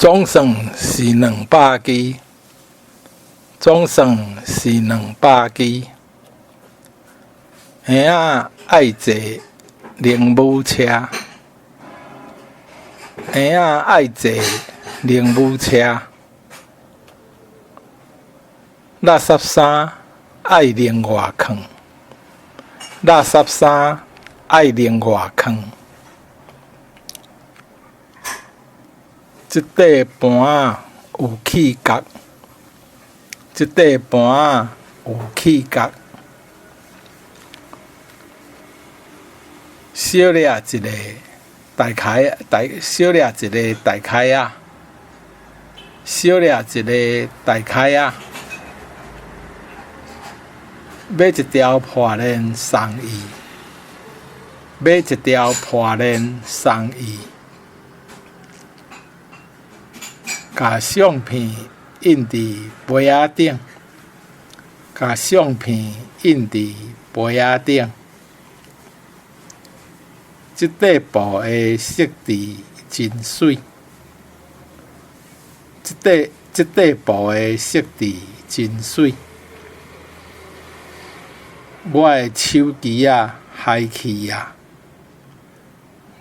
总算是200支，总算是200支。兄仔爱坐灵武车，兄仔爱坐灵武车。垃圾衫爱另外放，垃圾衫爱另外放。这块盘仔有气角，这块盘仔有气角。小掠一个大开，小掠一个大开啊，小掠一个大开啊。买一条破链送伊，买一条破链送伊。甲相片印伫杯仔顶，甲相片印伫杯仔顶。即块布的色质真水，即块布的色质真水。我的手机啊嗨去啊，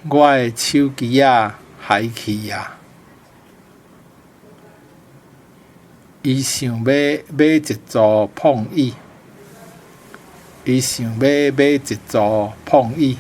我的手机啊嗨去啊。伊想要买一组碰椅，伊想要买一组碰椅。